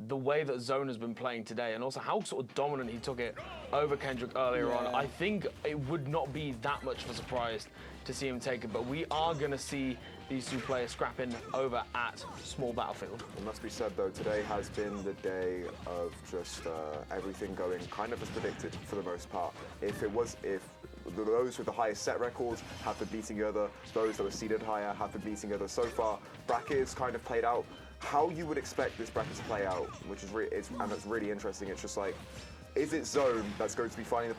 the way that Zone has been playing today, and also how sort of dominant he took it over Kendrick earlier on, I think it would not be that much of a surprise to see him take it. But we are going to see these two players scrapping over at Small Battlefield. It must be said, though, today has been the day of just everything going kind of as predicted for the most part. If those with the highest set records have been beating the other, those that were seeded higher have been beating the other. So far, brackets kind of played out how you would expect this bracket to play out, which is and that's really interesting. It's just like, is it Zone that's going to be going to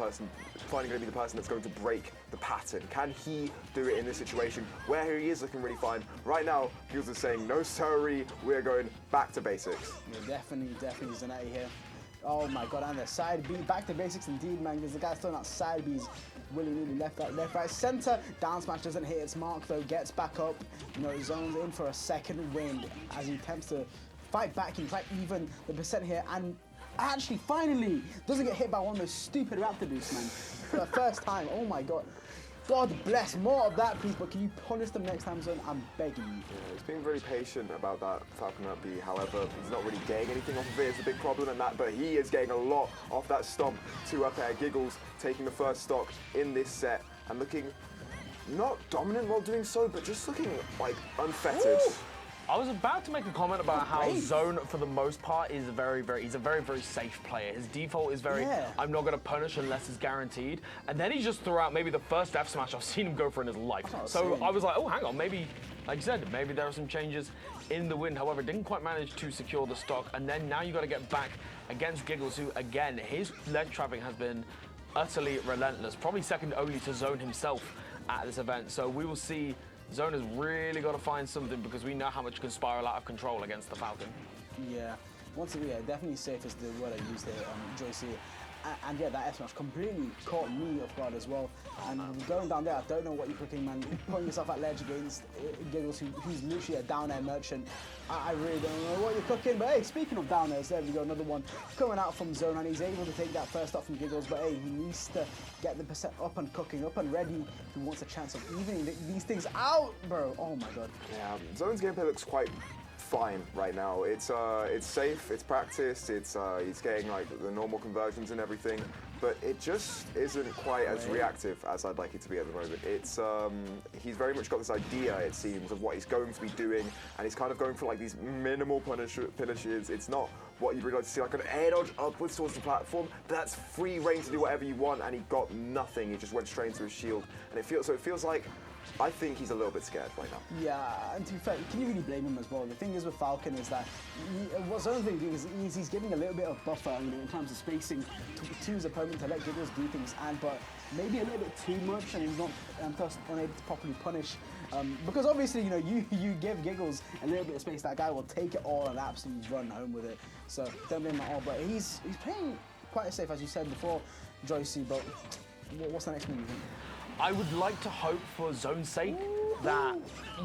be the person that's going to break the pattern? Can he do it in this situation where he is looking really fine? Right now, Gigglezz is saying, no sorry, we're going back to basics. Yeah, definitely Zanetti here. Oh my god, and the side B, back to basics indeed, man, because the guy's throwing out side Bs willy-nilly, left, right, center. Down smash doesn't hit its mark though, gets back up. You know, Zone's in for a second wind as he attempts to fight back. He tries even the percent here, and actually, finally, doesn't get hit by one of those stupid raptor boosts, man. For the first time, oh my god. God bless, more of that, please, but can you punish them next time, Zone? I'm begging you. Yeah, he's being very patient about that Falcon up B. However, he's not really getting anything off of it. It's a big problem in that, but he is getting a lot off that stomp to up air. Gigglezz taking the first stock in this set and looking not dominant while doing so, but just looking like unfettered. Ooh. I was about to make a comment about how Zone, for the most part, is he's a very, very safe player. His default is very, I'm not going to punish unless it's guaranteed. And then he just threw out maybe the first F smash I've seen him go for in his life. So I was like, oh, hang on, maybe, like you said, maybe there are some changes in the wind. However, didn't quite manage to secure the stock. And then now you got to get back against Gigglezz, who, again, his ledge trapping has been utterly relentless. Probably second only to Zone himself at this event. So we will see. Zone has really got to find something, because we know how much can spiral out of control against the Falcon. Yeah, definitely safe is the word I used there, Joyce. And yeah, that F smash completely caught me off guard as well. And going down there, I don't know what you're cooking, man. Putting yourself at ledge against Gigglezz, who's literally a down air merchant. I really don't know what you're cooking. But hey, speaking of down airs, there we go, another one coming out from Zone, and he's able to take that first up from Gigglezz. But hey, he needs to get the percent up and cooking, up and ready. He wants a chance of evening these things out, bro. Oh my god. Yeah, Zone's gameplay looks quite fine right now. It's safe, it's practiced, he's getting like the normal conversions and everything, but it just isn't quite as reactive as I'd like it to be at the moment. It's he's very much got this idea, it seems, of what he's going to be doing, and he's kind of going for like these minimal punishes. It's not what you'd really like to see, like an air dodge upwards towards the platform, but that's free reign to do whatever you want, and he got nothing. He just went straight into his shield, and it feels like, I think he's a little bit scared right now. Yeah, and to be fair, can you really blame him as well? The thing is with Falcon is that what's the other thing is he's giving a little bit of buffer, you know, in terms of spacing to his opponent to let Gigglezz do things, but maybe a little bit too much, and he's not thus unable to properly punish. Because obviously, you know, you give Gigglezz a little bit of space, that guy will take it all and absolutely run home with it. So don't blame him at all. But he's playing quite safe, as you said before, Joyce. But what's the next move you think? I would like to hope, for Zone's sake, that,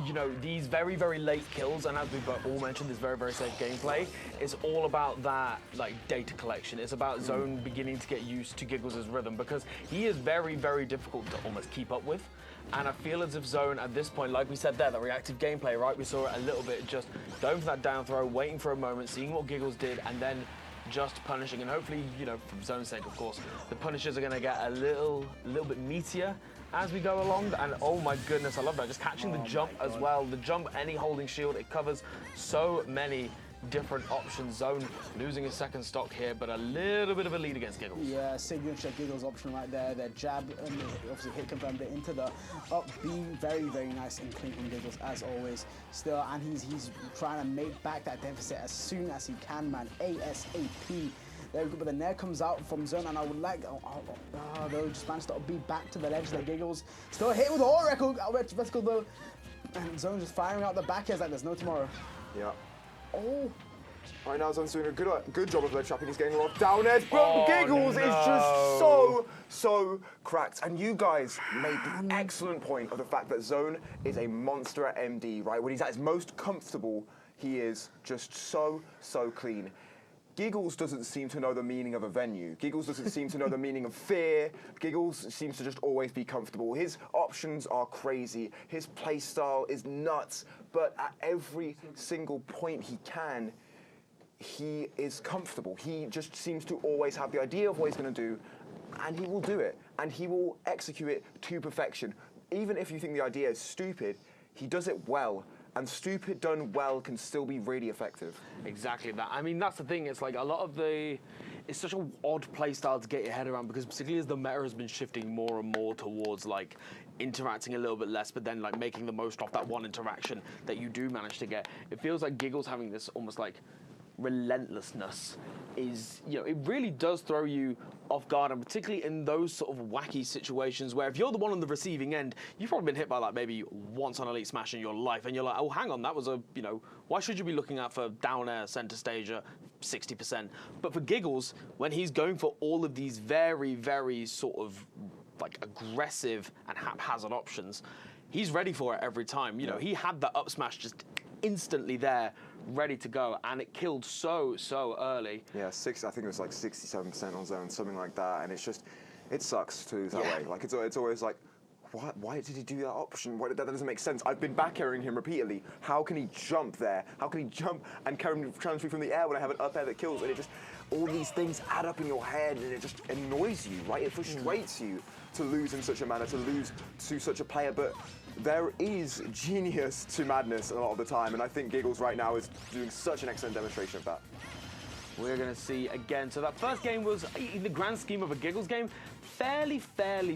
you know, these very, very late kills, and as we've all mentioned, this very, very safe gameplay, is all about that, like, data collection. It's about Zone beginning to get used to Gigglezz' rhythm, because he is very, very difficult to almost keep up with. And I feel as if Zone, at this point, like we said there, the reactive gameplay, right? We saw it a little bit, just going for that down throw, waiting for a moment, seeing what Gigglezz did, and then just punishing. And hopefully, you know, from Zone's sake, of course, the punishes are going to get a little bit meatier as we go along. And oh my goodness, I love that. Just catching the jump as well. The jump, any holding shield, it covers so many different options. Zone losing his second stock here, but a little bit of a lead against Gigglezz. Yeah, signature Gigglezz option right there. Their jab, obviously hit confirmed it into the up B. Very, very nice and clean from Gigglezz as always. Still, and he's trying to make back that deficit as soon as he can, man. ASAP. There we go, but the nair comes out from Zone, and I would like, they'll just manage to be back to the ledge. The Gigglezz still hit with all reticle though, and Zone just firing out the back airs like there's no tomorrow. Yeah. Oh. Right now, Zone's doing a good job of ledge trapping. He's getting a lot of down airs, but Gigglezz is just so cracked. And you guys made the excellent point of the fact that Zone is a monster at MD, right? When he's at his most comfortable, he is just so clean. Gigglezz doesn't seem to know the meaning of a venue. Gigglezz doesn't seem to know the meaning of fear. Gigglezz seems to just always be comfortable. His options are crazy. His play style is nuts. But at every single point he can, he is comfortable. He just seems to always have the idea of what he's going to do, and he will do it, and he will execute it to perfection. Even if you think the idea is stupid, he does it well. And stupid done well can still be really effective. Exactly that. I mean, that's the thing. It's like a lot of it's such an odd play style to get your head around, because particularly as the meta has been shifting more and more towards like interacting a little bit less, but then like making the most off that one interaction that you do manage to get. It feels like Gigglezz having this almost like relentlessness is, it really does throw you off guard, and particularly in those sort of wacky situations where if you're the one on the receiving end, you've probably been hit by like maybe once on Elite Smash in your life, and you're like, oh, hang on, that was why should you be looking out for down air center stage at 60%? But for Gigglezz, when he's going for all of these very, very sort of like aggressive and haphazard options, he's ready for it every time. He had that up smash just instantly there, ready to go, and it killed so early. Yeah, I think it was like 67% on zone, something like that, and it's just, it sucks to lose that way. Like it's always like, why did he do that option? That doesn't make sense. I've been back airing him repeatedly. How can he jump there? How can he jump and transfer from the air when I have an up air that kills? And it just, all these things add up in your head, and it just annoys you, right? It frustrates you to lose in such a manner, to lose to such a player, but there is genius to madness a lot of the time, and I think Gigglezz right now is doing such an excellent demonstration of that. We're going to see again. So that first game was, in the grand scheme of a Gigglezz game, fairly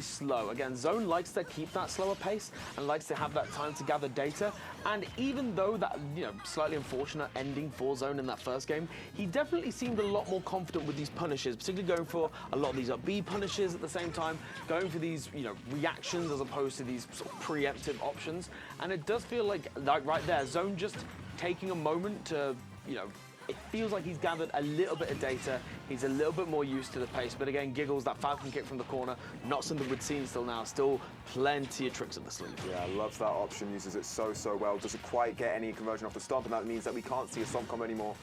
slow. Again, Zone likes to keep that slower pace and likes to have that time to gather data. And even though that, slightly unfortunate ending for Zone in that first game, he definitely seemed a lot more confident with these punishes, particularly going for a lot of these up B punishes at the same time, going for these, reactions as opposed to these sort of preemptive options. And it does feel like right there, Zone just taking a moment to, it feels like he's gathered a little bit of data. He's a little bit more used to the pace. But again, Gigglezz, that Falcon kick from the corner, not something we'd seen still now. Still plenty of tricks up the sleeve. Yeah, loves that option, uses it so well. Doesn't quite get any conversion off the stomp, and that means that we can't see a stomp combo anymore.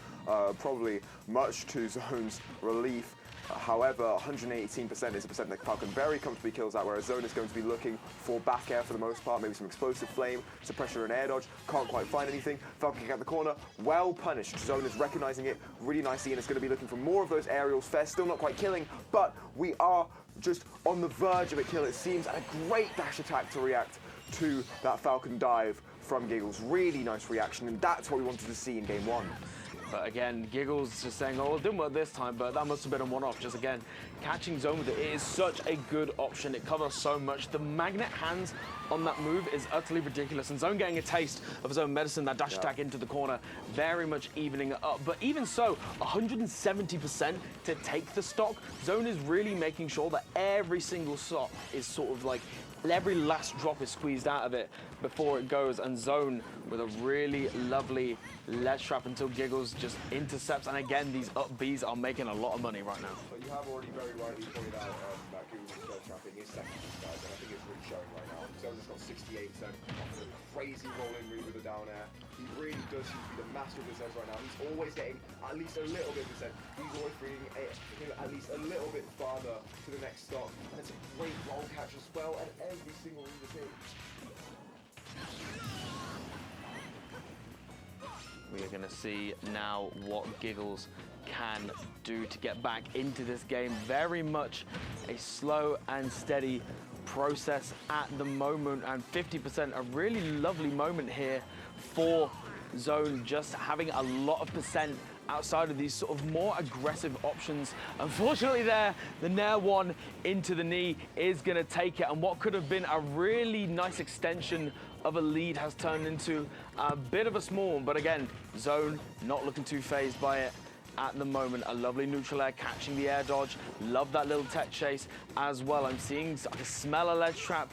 Probably much to Zone's relief. However, 118% is a percent that Falcon very comfortably kills out, whereas Zone is going to be looking for back air for the most part, maybe some explosive flame, some pressure and air dodge, can't quite find anything. Falcon kick out the corner, well punished. Zone is recognizing it really nicely, and it's going to be looking for more of those aerials. Fair, still not quite killing, but we are just on the verge of a kill, it seems, and a great dash attack to react to that Falcon dive from Gigglezz. Really nice reaction, and that's what we wanted to see in game one. But again, Gigglezz just saying, oh, it didn't work this time, but that must have been a one-off. Just again, catching Zone with it is such a good option. It covers so much. The magnet hands on that move is utterly ridiculous. And Zone getting a taste of his own medicine, that dash attack into the corner, very much evening it up. But even so, 170% to take the stock. Zone is really making sure that every single shot is sort of like, every last drop is squeezed out of it before it goes, and Zone with a really lovely ledge trap until Gigglezz just intercepts. And again, these up Bs are making a lot of money right now. But you have already very rightly pointed out that Gigglez's ledge trapping is second to this guys, and I think it's really showing right now. Zone has got 68% off the crazy rolling route with the down air. He really does seem to be the master of this edge right now. He's always getting at least a little bit percent. He's always bringing him at least a little bit farther to the next stop. And it's a great roll catch as well, and every single move is hit. We are going to see now what Gigglezz can do to get back into this game. Very much a slow and steady process at the moment, and 50%, a really lovely moment here for Zone, just having a lot of percent outside of these sort of more aggressive options. Unfortunately there, the Nair one into the knee is going to take it, and what could have been a really nice extension of a lead has turned into a bit of a small one. But again, Zone not looking too phased by it at the moment. A lovely neutral air, catching the air dodge. Love that little tech chase as well. I'm seeing, I can smell a ledge trap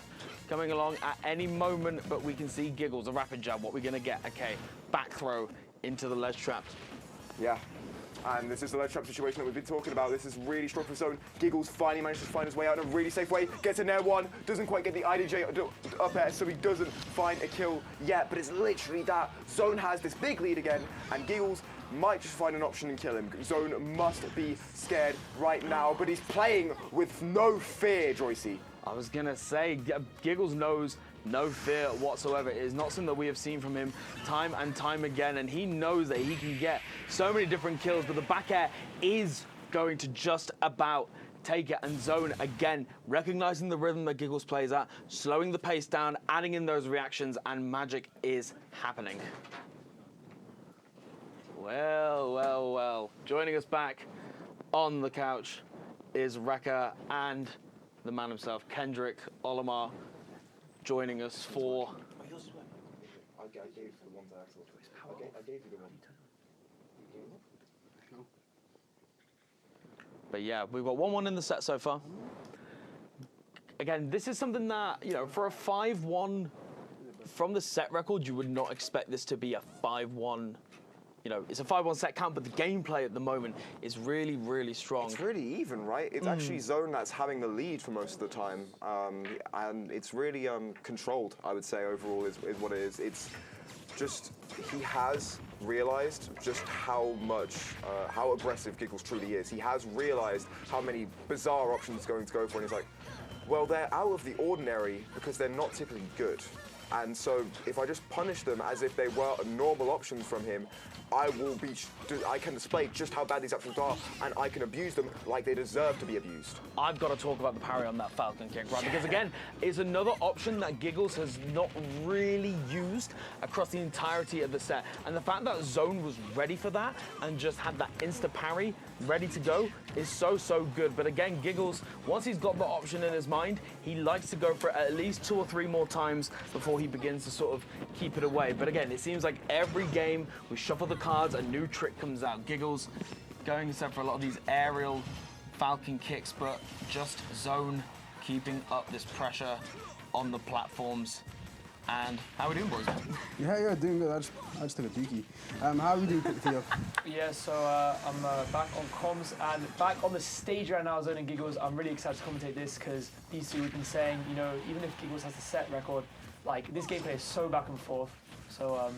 coming along at any moment, but we can see Gigglezz, a rapid jab. What we're going to get? Okay, back throw into the ledge trap. Yeah, and this is the ledge trap situation that we've been talking about. This is really strong for Zone. Gigglezz finally manages to find his way out in a really safe way. Gets in there one, doesn't quite get the IDJ up air, so he doesn't find a kill yet, but it's literally that. Zone has this big lead again, and Gigglezz might just find an option and kill him. Zone must be scared right now, but he's playing with no fear, Joycey. I was going to say, Gigglezz knows No fear whatsoever. It is not something that we have seen from him time and time again, and he knows that he can get so many different kills, but the back air is going to just about take it. And Zone, again, recognizing the rhythm that Gigglezz plays at, slowing the pace down, adding in those reactions, and magic is happening. Well, well, well. Joining us back on the couch is Rekka and the man himself, Kendrick Olimar, joining us for... I gave you the one to Axel. I gave you the one. But yeah, we've got 1-1 in the set so far. Again, this is something that, you know, for a 5-1 from the set record, you would not expect this to be a 5-1. You know, it's a 5-1 set count, but the gameplay at the moment is really, really strong. It's really even, right? It's actually Zone that's having the lead for most of the time. And it's really controlled, I would say, overall, is what it is. It's just, he has realized just how much, how aggressive Gigglezz truly is. He has realized how many bizarre options he's going to go for, and he's like, well, they're out of the ordinary because they're not typically good. And so if I just punish them as if they were a normal option from him, I can display just how bad these options are, and I can abuse them like they deserve to be abused. I've got to talk about the parry on that Falcon kick, right? Because again, it's another option that Gigglezz has not really used across the entirety of the set. And the fact that Zone was ready for that and just had that insta parry ready to go is so, so good. But again, Gigglezz, once he's got the option in his mind, he likes to go for it at least 2 or 3 more times before he begins to sort of keep it away. But again, it seems like every game we shuffle the cards, a new trick comes out. Gigglezz going instead for a lot of these aerial Falcon kicks, but just Zone keeping up this pressure on the platforms. And how are we doing, boys? Yeah, doing good. I just took a dookie. How are we doing, Theo? Yeah, so I'm back on comms and back on the stage right now, Zone and Gigglezz. I'm really excited to commentate this because these two have been saying, you know, even if Gigglezz has the set record, like, this gameplay is so back and forth. So,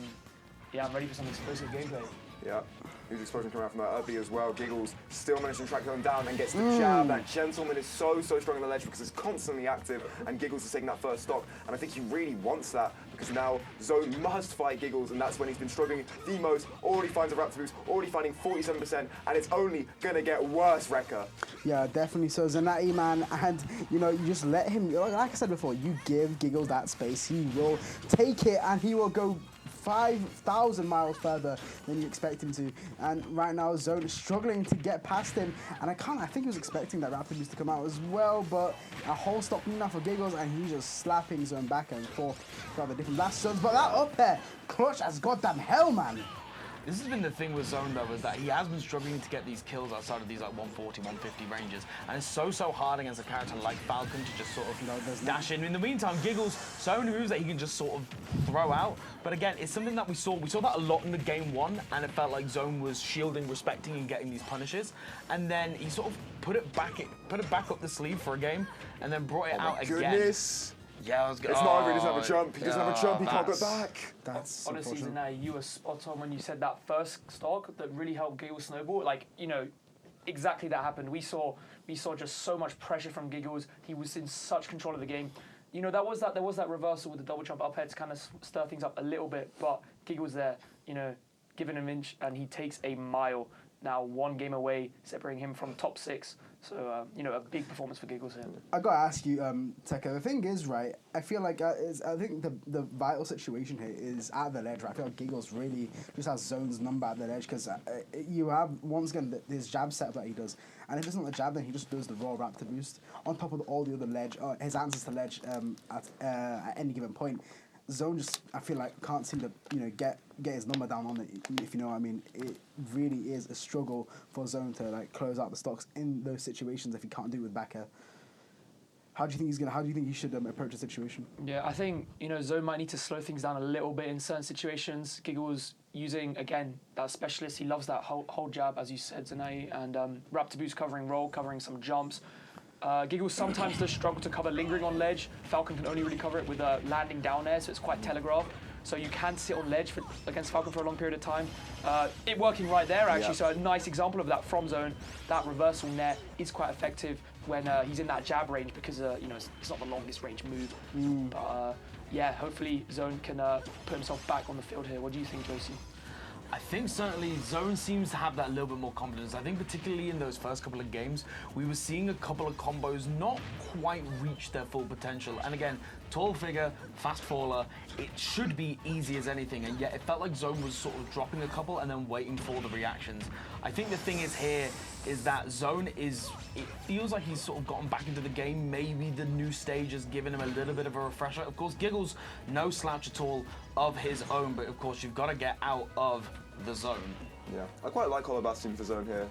yeah, I'm ready for some explosive gameplay. Yeah, huge explosion coming out from that Uppy as well. Gigglezz still managed to track them down and gets the jab. That gentleman is so strong on the ledge because it's constantly active, and Gigglezz is taking that first stock. And I think he really wants that because now Zone must fight Gigglezz, and that's when he's been struggling the most. Already finds a Raptor boost, already finding 47%, and it's only gonna get worse, Rekka. Yeah, definitely. So Zanaty, man, and you know, you just let him. Like I said before, you give Gigglezz that space, he will take it, and he will go 5,000 miles further than you expect him to. And right now, Zone is struggling to get past him. And I think he was expecting that Raptor boost to come out as well, but a whole stop enough for Gigglezz, and he's just slapping Zone back and forth throughout the different last zones. But that up there, clutch as goddamn hell, man. This has been the thing with Zone, though, is that he has been struggling to get these kills outside of these like 140, 150 ranges. And it's so hard against a character like Falcon to just sort of dash in. In the meantime, Gigglezz, so many moves that he can just sort of throw out. But again, it's something that we saw that a lot in the game 1, and it felt like Zone was shielding, respecting, and getting these punishes. And then he sort of put it back up the sleeve for a game, and then brought it out again. Goodness. Yeah, I was good. It's not over, he doesn't have a jump. He doesn't have a jump, he can't go back. That's honestly, Zanaty, you were spot on when you said that first stock that really helped Gigglezz snowball. Like, you know, exactly that happened. We saw just so much pressure from Gigglezz. He was in such control of the game. You know, there was that reversal with the double jump up air to kind of stir things up a little bit, but Gigglezz there, you know, giving him an inch, and he takes a mile. Now 1 game away, separating him from top 6. So, you know, a big performance for Gigglezz here. I gotta ask you, Tekka, the thing is, right, I feel like I think the vital situation here is at the ledge, right? I feel like Gigglezz really just has Zone's number at the ledge because you have, once again, this jab setup that he does. And if it's not the jab, then he just does the raw Raptor boost on top of all the other ledge, his answers to ledge at any given point. Zone just, I feel like, can't seem to, you know, get his number down on it, if you know what I mean. It really is a struggle for Zone to, like, close out the stocks in those situations if he can't do it with back air. How do you think he should approach the situation? Yeah, I think, you know, Zone might need to slow things down a little bit in certain situations. Gigglezz using, again, that specialist. He loves that whole jab, as you said, Zanaty, and Raptor boost covering roll, covering some jumps. Gigglezz sometimes does struggle to cover lingering on ledge. Falcon can only really cover it with a landing down air, so it's quite telegraphed. So you can sit on ledge against Falcon for a long period of time. It working right there, actually, so a nice example of that from Zone. That reversal net is quite effective. when he's in that jab range because you know it's not the longest range move. But yeah, hopefully Zone can put himself back on the field here. What do you think, Josie? I think certainly Zone seems to have that little bit more confidence. I think particularly in those first couple of games, we were seeing a couple of combos not quite reach their full potential. And again, tall figure, fast faller, it should be easy as anything. And yet it felt like Zone was sort of dropping a couple and then waiting for the reactions. I think the thing is here is that Zone it feels like he's sort of gotten back into the game. Maybe the new stage has given him a little bit of a refresher. Of course, Gigglezz, no slouch at all of his own, but of course you've got to get out of the zone. Yeah, I quite like Hollow Bastion for Zone here.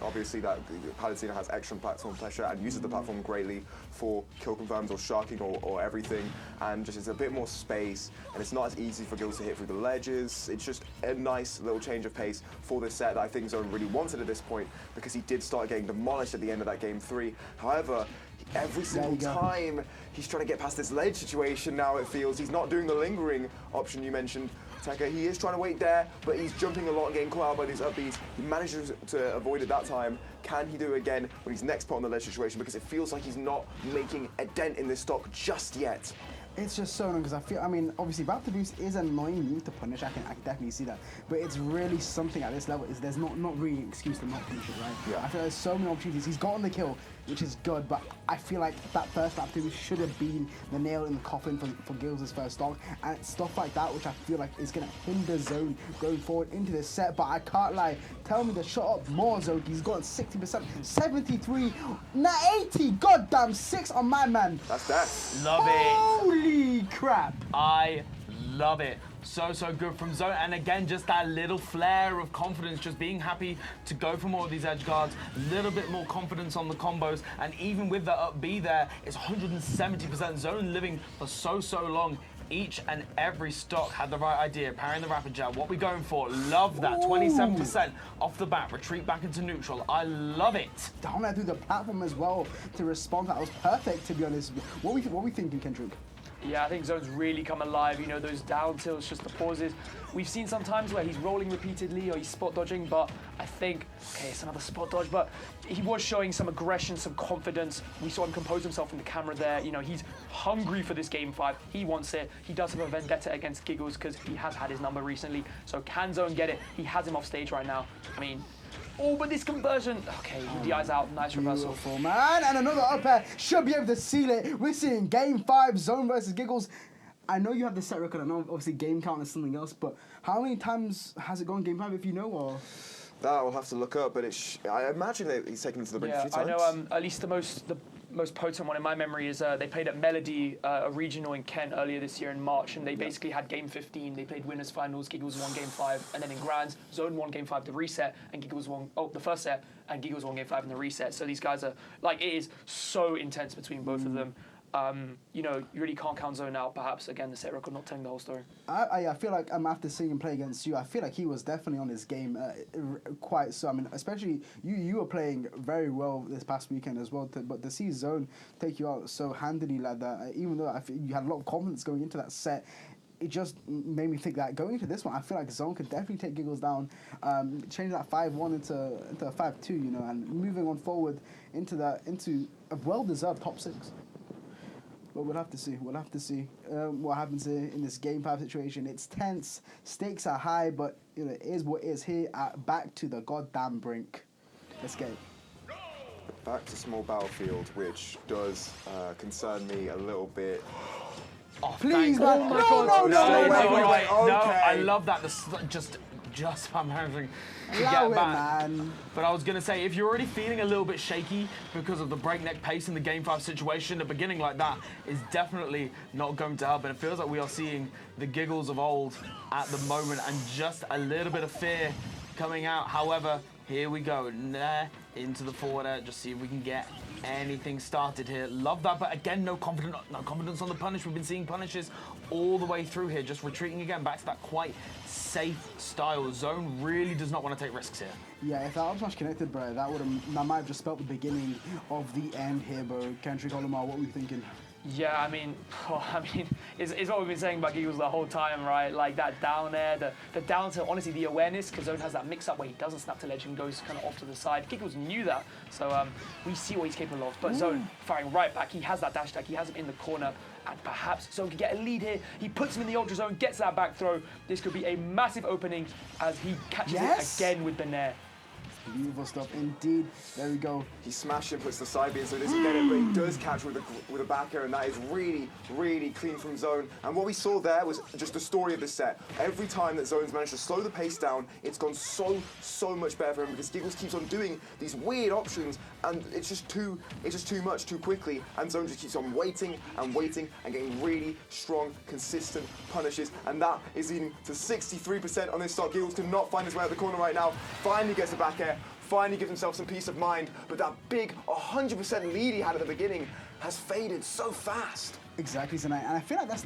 Obviously, that Palutena has extra platform pressure and uses the platform greatly for kill confirms or sharking or everything, and just it's a bit more space, and it's not as easy for Gigglezz to hit through the ledges. It's just a nice little change of pace for this set that I think Zone really wanted at this point, because he did start getting demolished at the end of that game 3. However, every single time he's trying to get past this ledge situation now, it feels he's not doing the lingering option you mentioned, Tekka. He is trying to wait there, but he's jumping a lot and getting caught out by these up Bs. He manages to avoid it that time. Can he do it again when he's next put on the ledge situation? Because it feels like he's not making a dent in this stock just yet. It's just so annoying because I mean, obviously Raptor Boost is an annoying move to punish. I can definitely see that, but it's really something at this level. There's not really an excuse to not punish it, right? Yeah. I feel there's so many opportunities. He's gotten the kill, which is good, but I feel like that first Raptor Boost should have been the nail in the coffin for Gigglezz' first stock, and it's stuff like that which I feel like is going to hinder Zone going forward into this set. But I can't lie, tell me to shut up more, Zone. He's gotten 60%, 73, 80, goddamn 6 on my man. That's that. Love it. Holy crap. I love it. So good from Zone, and again, just that little flare of confidence, just being happy to go for more of these edge guards, a little bit more confidence on the combos, and even with the up B there, it's 170%. Zone living for so long. Each and every stock had the right idea, parrying the rapid jab. What we going for? Love that. 27% off the bat, retreat back into neutral. I love it. Down there through the platform as well to respond. That was perfect, to be honest. What we thinking, Kendrick? Yeah, I think Zone's really come alive. You know, those down tilts, just the pauses. We've seen sometimes where he's rolling repeatedly or he's spot dodging, but I think, okay, it's another spot dodge, but he was showing some aggression, some confidence. We saw him compose himself in the camera there. You know, he's hungry for this game 5. He wants it. He does have a vendetta against Gigglezz because he has had his number recently. So can Zone get it? He has him off stage right now. I mean, oh, but this conversion. Okay, he DI's out. Nice reversal. Beautiful, man. And another up air should be able to seal it. We're seeing game 5, Zone versus Gigglezz. I know you have the set record. I know obviously game count is something else, but how many times has it gone game 5 if you know? Or That I'll have to look up, but I imagine that he's taken it to the brink a few times. I know at least the most potent one in my memory is they played at Melody, a regional in Kent earlier this year in March, and they basically had game 15. They played winners finals. Gigglezz won game 5, and then in grands, Zone won game 5 the reset, and Gigglezz won the first set, and Gigglezz won game 5 in the reset. So these guys are like, it is so intense between both of them. You know, you really can't count Zone out. Perhaps again, the set record not telling the whole story. I feel like after seeing him play against you, I feel like he was definitely on his game quite so. I mean, especially you were playing very well this past weekend as well. But to see Zone take you out so handily like that, even though I feel you had a lot of confidence going into that set, it just made me think that going into this one, I feel like Zone could definitely take Gigglezz down, change that 5-1 into a 5-2, you know, and moving on forward into a well-deserved top 6. But we'll have to see. We'll have to see what happens here in this game 5 situation. It's tense, stakes are high, but you know, it is what it is here. Back to the goddamn brink. Let's get it. Back to small battlefield, which does concern me a little bit. Oh, Please, thank man. God. No, wait. okay. No, I love that. Just I'm having to Allow get it, back. man. But I was going to say, if you're already feeling a little bit shaky because of the breakneck pace in the game 5 situation, a beginning like that is definitely not going to help. And it feels like we are seeing the Gigglezz of old at the moment, and just a little bit of fear coming out. However, here we go. Into the forward air. Just see if we can get anything started here. Love that, but again, no confidence on the punish. We've been seeing punishes all the way through here, just retreating again back to that quite safe style. Zone really does not want to take risks here. Yeah, if that up smash connected, bro, that might have just spelled the beginning of the end here, bro. Kendrick Olimar, what were you thinking? Yeah, I mean, it's what we've been saying about Gigglezz the whole time, right? Like that down air, the down to, honestly, the awareness, because Zone has that mix-up where he doesn't snap to ledge and goes kind of off to the side. Gigglezz knew that, so we see what he's capable of. But Zone firing right back, he has that dash attack, he has him in the corner, and perhaps Zone can get a lead here. He puts him in the Ultra Zone, gets that back throw. This could be a massive opening as he catches it again with the Nair. Beautiful stuff indeed. There we go. He smashed and puts the side beam, so he doesn't get it, but he does catch with a back air, and that is really, really clean from Zone. And what we saw there was just the story of the set. Every time that Zone's managed to slow the pace down, it's gone so much better for him, because Gigglezz keeps on doing these weird options, and it's just too much too quickly, and Zone just keeps on waiting and getting really strong, consistent punishes, and that is leading to 63% on this stock. Gigglezz cannot find his way out the corner right now. Finally gets the back air. Finally gives himself some peace of mind, but that big 100% lead he had at the beginning has faded so fast. Exactly, tonight, and I feel like this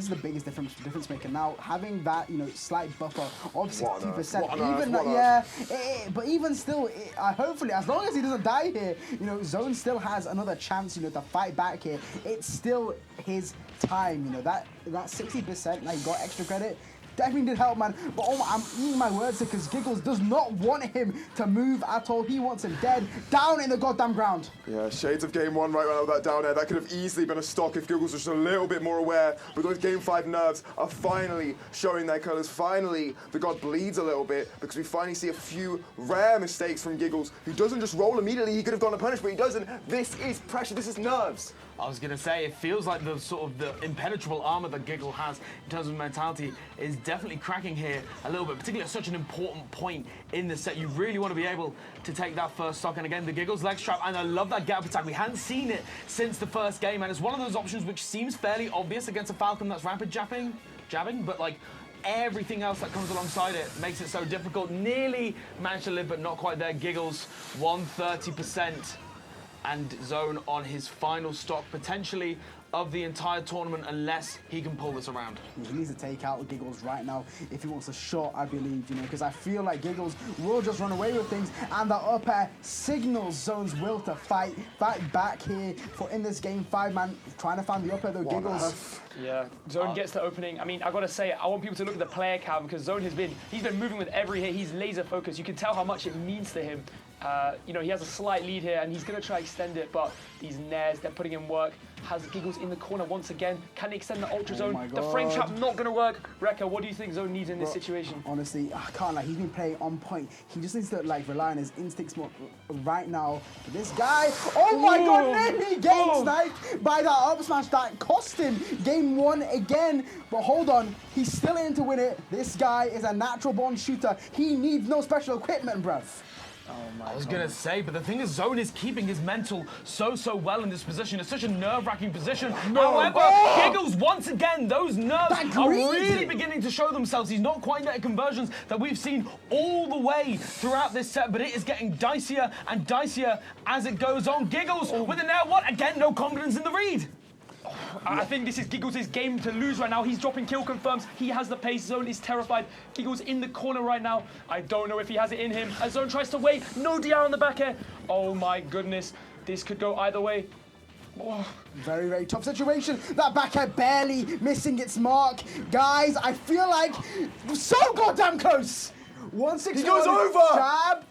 is the biggest difference maker now. Having that, slight buffer of 60%, but even still, hopefully, as long as he doesn't die here, Zone still has another chance, to fight back here. It's still his time, that 60% that he got extra credit. Definitely did help, man. But I'm eating my words here, because Gigglezz does not want him to move at all. He wants him dead, down in the goddamn ground. Yeah, shades of game 1 right now with that down air. That could have easily been a stock if Gigglezz was just a little bit more aware. But those game 5 nerves are finally showing their colours. Finally, the god bleeds a little bit, because we finally see a few rare mistakes from Gigglezz, who doesn't just roll immediately. He could have gone unpunished, but he doesn't. This is pressure. This is nerves. I was going to say, it feels like the sort of the impenetrable armor that Gigglezz has in terms of mentality is definitely cracking here a little bit, particularly at such an important point in the set. You really want to be able to take that first stock. And again, the Gigglezz leg strap, and I love that get-up attack. We hadn't seen it since the first game, and it's one of those options which seems fairly obvious against a Falcon that's rapid jabbing, but like, everything else that comes alongside it makes it so difficult. Nearly managed to live, but not quite there. Gigglezz, 130%. And Zone on his final stock, potentially, of the entire tournament, unless he can pull this around. He needs to take out Gigglezz right now if he wants a shot, I believe, because I feel like Gigglezz will just run away with things, and the up air signals Zone's will to fight back here for in this game 5, man. Trying to find the up air though, Gigglezz. Yeah, Zone gets the opening. I mean, I gotta say, I want people to look at the player count, because Zone he's been moving with every hit. He's laser focused. You can tell how much it means to him. He has a slight lead here, and he's gonna try to extend it, but these nairs, they're putting in work. Has Gigglezz in the corner once again. Can he extend the Ultra Zone? The frame trap not gonna work. Rekka, what do you think Zone needs in this situation? Honestly, I can't lie. He's been playing on point. He just needs to rely on his instincts more right now. This guy, oh my god, nearly getting sniped by that up smash that cost him game 1 again. But hold on, he's still in to win it. This guy is a natural born shooter. He needs no special equipment, bruv. I was going to say, but the thing is, Zone is keeping his mental so well in this position. It's such a nerve-wracking position. However, Gigglezz, once again, those nerves are really beginning to show themselves. He's not quite getting conversions that we've seen all the way throughout this set, but it is getting dicier and dicier as it goes on. Gigglezz with a nail. What? Again, no confidence in the read. I think this is Gigglezz' game to lose right now. He's dropping kill confirms. He has the pace. Zone is terrified. Gigglezz in the corner right now. I don't know if he has it in him. As Zone tries to wait. No DR on the back air. Oh my goodness. This could go either way. Oh. Very, very tough situation. That back air barely missing its mark. Guys, I feel like so goddamn close. 161. He goes over. Jab.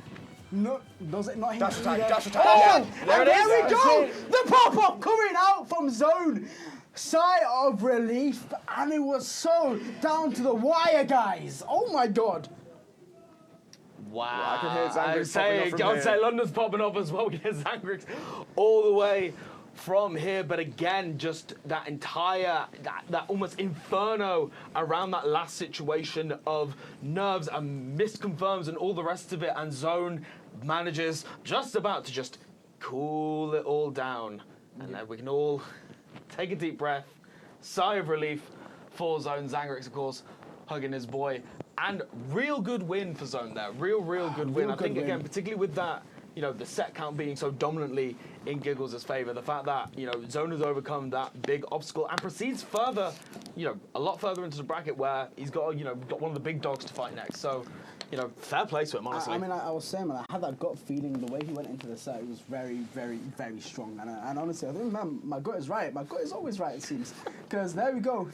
No, does it not hit? Dash attack. Oh, yeah. there we go. The pop-up coming out from Zone. Sigh of relief, and it was so down to the wire, guys. Oh my god. Wow. I can hear Zangrix popping up from I'd say here. London's popping up as well. We get Zangrix all the way from here, but again, just that entire, that almost inferno around that last situation of nerves and misconfirms and all the rest of it, and Zone manages just about to just cool it all down. And then we can all take a deep breath, sigh of relief for Zone. Zangrix, of course, hugging his boy. And real good win for Zone there. Real good win. I think, again, particularly with that, the set count being so dominantly in Gigglez's favor, the fact that, Zone has overcome that big obstacle and proceeds further, a lot further into the bracket where he's got, got one of the big dogs to fight next. So, you know, fair play to him, honestly. I mean, I was saying, man, I had that gut feeling. The way he went into the set, it was very, very, very strong. And honestly, I think, man, my gut is right. My gut is always right, it seems. Because there we go.